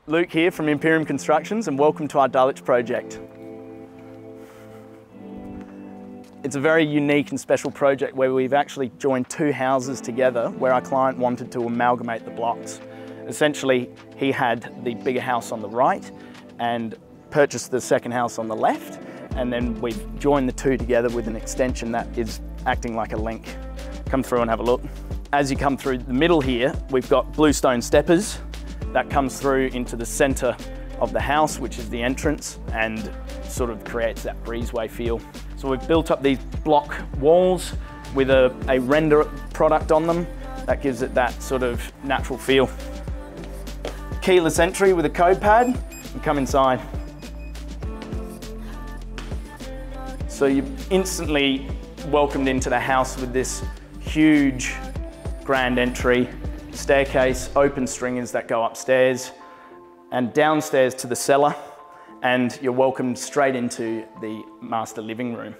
Luke here from Imperium Constructions, and welcome to our Dulwich project. It's a very unique and special project where we've actually joined two houses together where our client wanted to amalgamate the blocks. Essentially, he had the bigger house on the right and purchased the second house on the left, and then we've joined the two together with an extension that is acting like a link. Come through and have a look. As you come through the middle here, we've got bluestone steppers that comes through into the center of the house, which is the entrance, and sort of creates that breezeway feel. So we've built up these block walls with a render product on them that gives it that sort of natural feel. Keyless entry with a code pad, and come inside. So you're instantly welcomed into the house with this huge grand entry, staircase, open stringers that go upstairs and downstairs to the cellar, and you're welcomed straight into the master living room.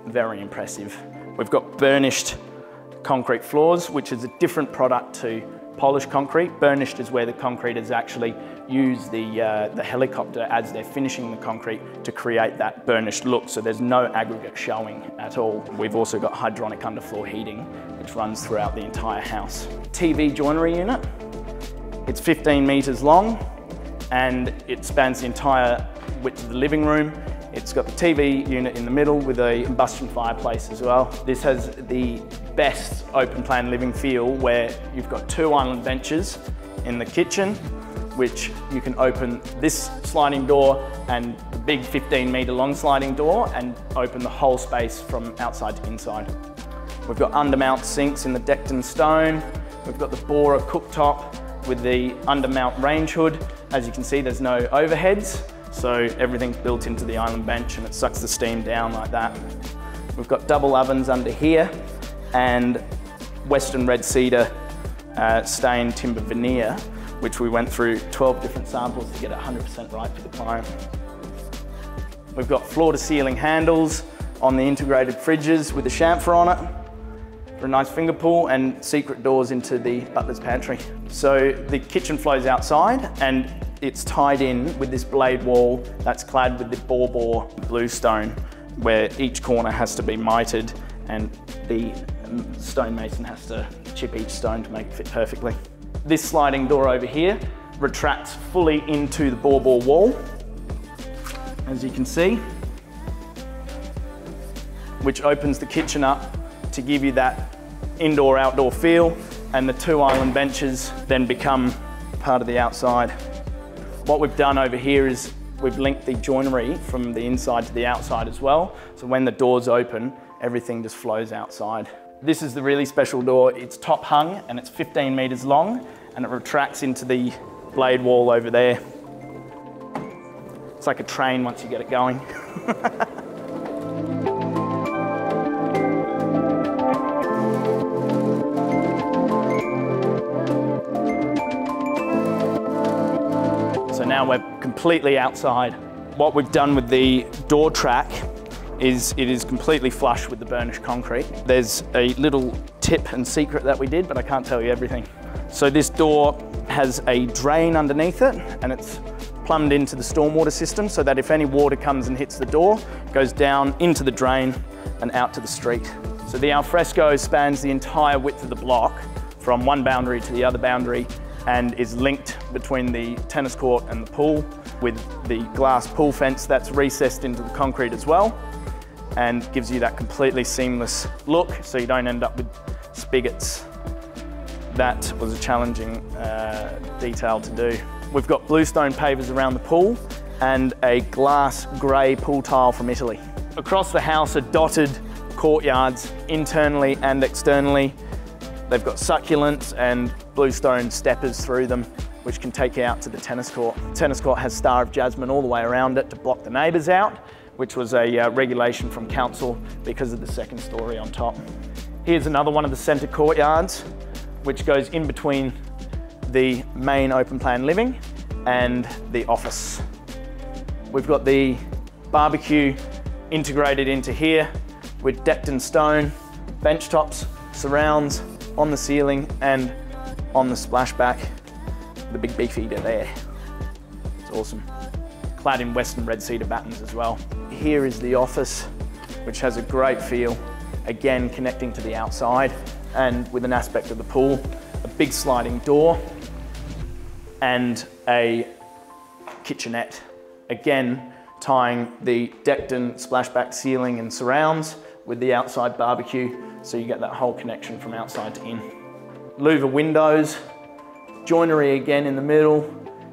Very impressive. We've got burnished concrete floors, which is a different product to polished concrete. Burnished is where the concrete is actually used the helicopter as they're finishing the concrete to create that burnished look, so there's no aggregate showing at all. We've also got hydronic underfloor heating, which runs throughout the entire house. TV joinery unit. It's 15 meters long and it spans the entire width of the living room. It's got the TV unit in the middle with a combustion fireplace as well. This has the best open plan living feel where you've got two island benches in the kitchen, which you can open this sliding door and the big 15-meter long sliding door and open the whole space from outside to inside. We've got undermount sinks in the decked in stone. We've got the Borer cooktop with the undermount range hood. As you can see, there's no overheads, so everything's built into the island bench and it sucks the steam down like that. We've got double ovens under here and Western red cedar stained timber veneer, which we went through 12 different samples to get it 100% right for the client. We've got floor to ceiling handles on the integrated fridges with the chamfer on it for a nice finger pull, and secret doors into the butler's pantry. So the kitchen flows outside and it's tied in with this blade wall that's clad with the bore bluestone, where each corner has to be mited and the stonemason has to chip each stone to make it fit perfectly. This sliding door over here retracts fully into the bore wall, as you can see, which opens the kitchen up to give you that indoor-outdoor feel, and the two island benches then become part of the outside. What we've done over here is we've linked the joinery from the inside to the outside as well, so when the doors open, everything just flows outside. This is the really special door. It's top hung and it's 15 meters long and it retracts into the blade wall over there. It's like a train once you get it going. So now we're completely outside. What we've done with the door track is it is completely flush with the burnished concrete. There's a little tip and secret that we did, but I can't tell you everything. So this door has a drain underneath it and it's plumbed into the stormwater system so that if any water comes and hits the door, it goes down into the drain and out to the street. So the alfresco spans the entire width of the block from one boundary to the other boundary and is linked between the tennis court and the pool with the glass pool fence that's recessed into the concrete as well, and gives you that completely seamless look so you don't end up with spigots. That was a challenging detail to do. We've got bluestone pavers around the pool and a glass grey pool tile from Italy. Across the house are dotted courtyards internally and externally. They've got succulents and bluestone steppers through them, which can take you out to the tennis court. The tennis court has Star of Jasmine all the way around it to block the neighbours out, which was a regulation from council because of the second story on top. Here's another one of the centre courtyards, which goes in between the main open plan living and the office. We've got the barbecue integrated into here with decked in stone, bench tops, surrounds on the ceiling and on the splashback. The big beef eater there. It's awesome. Clad in Western red cedar battens as well. Here is the office, which has a great feel. Again, connecting to the outside and with an aspect of the pool. A big sliding door and a kitchenette. Again, tying the decked and splashback ceiling and surrounds with the outside barbecue, so you get that whole connection from outside to in. Louver windows, joinery again in the middle,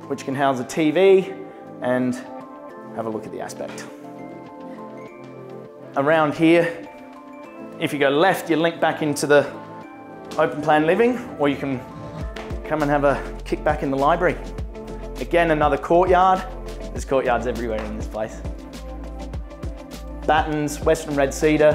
which can house a TV, and have a look at the aspect. Around here, if you go left, you link back into the open plan living, or you can come and have a kick back in the library. Again, another courtyard. There's courtyards everywhere in this place. Battens, Western red cedar,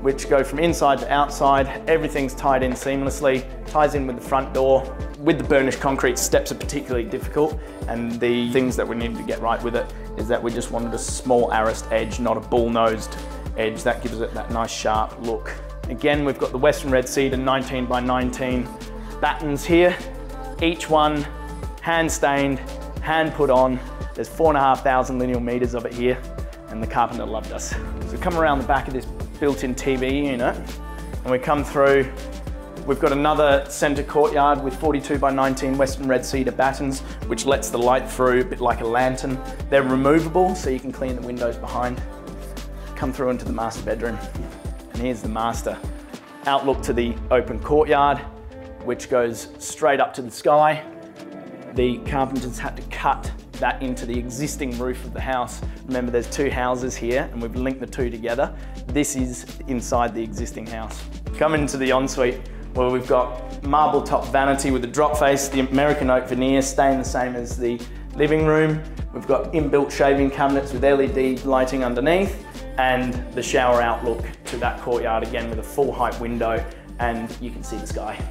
which go from inside to outside. Everything's tied in seamlessly, ties in with the front door. With the burnished concrete, steps are particularly difficult, and the things that we needed to get right with it is that we just wanted a small arist edge, not a bull-nosed edge. That gives it that nice sharp look. Again, we've got the Western red cedar 19 by 19 battens here. Each one hand stained, hand put on. There's 4,500 lineal meters of it here, and the carpenter loved us. So come around the back of this built-in TV unit, and we come through. We've got another center courtyard with 42 by 19 Western red cedar battens, which lets the light through a bit like a lantern. They're removable, so you can clean the windows behind. Come through into the master bedroom, and here's the master. Outlook to the open courtyard, which goes straight up to the sky. The carpenters had to cut that into the existing roof of the house. Remember, there's two houses here, and we've linked the two together. This is inside the existing house. Come into the ensuite, where we've got marble top vanity with a drop face, the American oak veneer staying the same as the living room. We've got inbuilt shaving cabinets with LED lighting underneath, and the shower outlook to that courtyard again with a full height window, and you can see the sky.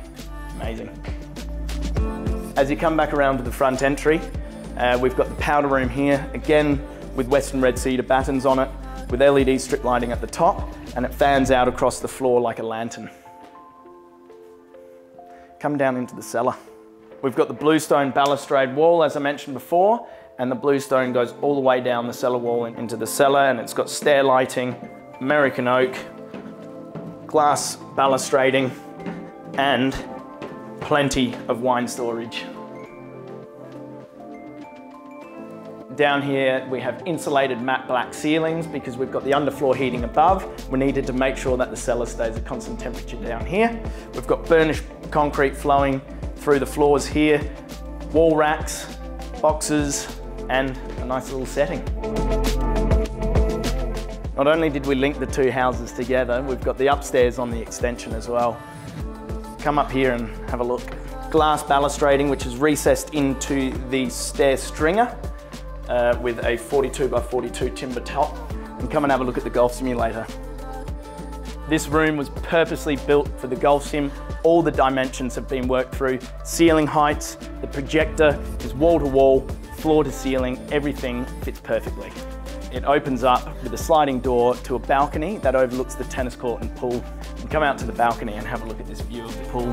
Amazing. As you come back around to the front entry, we've got the powder room here, again with Western red cedar battens on it, with LED strip lighting at the top, and it fans out across the floor like a lantern. Come down into the cellar. We've got the bluestone balustrade wall, as I mentioned before, and the bluestone goes all the way down the cellar wall into the cellar, and it's got stair lighting, American oak, glass balustrading, and plenty of wine storage. Down here, we have insulated matte black ceilings because we've got the underfloor heating above. We needed to make sure that the cellar stays at constant temperature down here. We've got burnished concrete flowing through the floors here, wall racks, boxes, and a nice little setting. Not only did we link the two houses together, we've got the upstairs on the extension as well. Come up here and have a look. Glass balustrading, which is recessed into the stair stringer with a 42 by 42 timber top. And come and have a look at the golf simulator. This room was purposely built for the golf sim. All the dimensions have been worked through. Ceiling heights, the projector is wall to wall, floor to ceiling, everything fits perfectly. It opens up with a sliding door to a balcony that overlooks the tennis court and pool. And come out to the balcony and have a look at this view of the pool.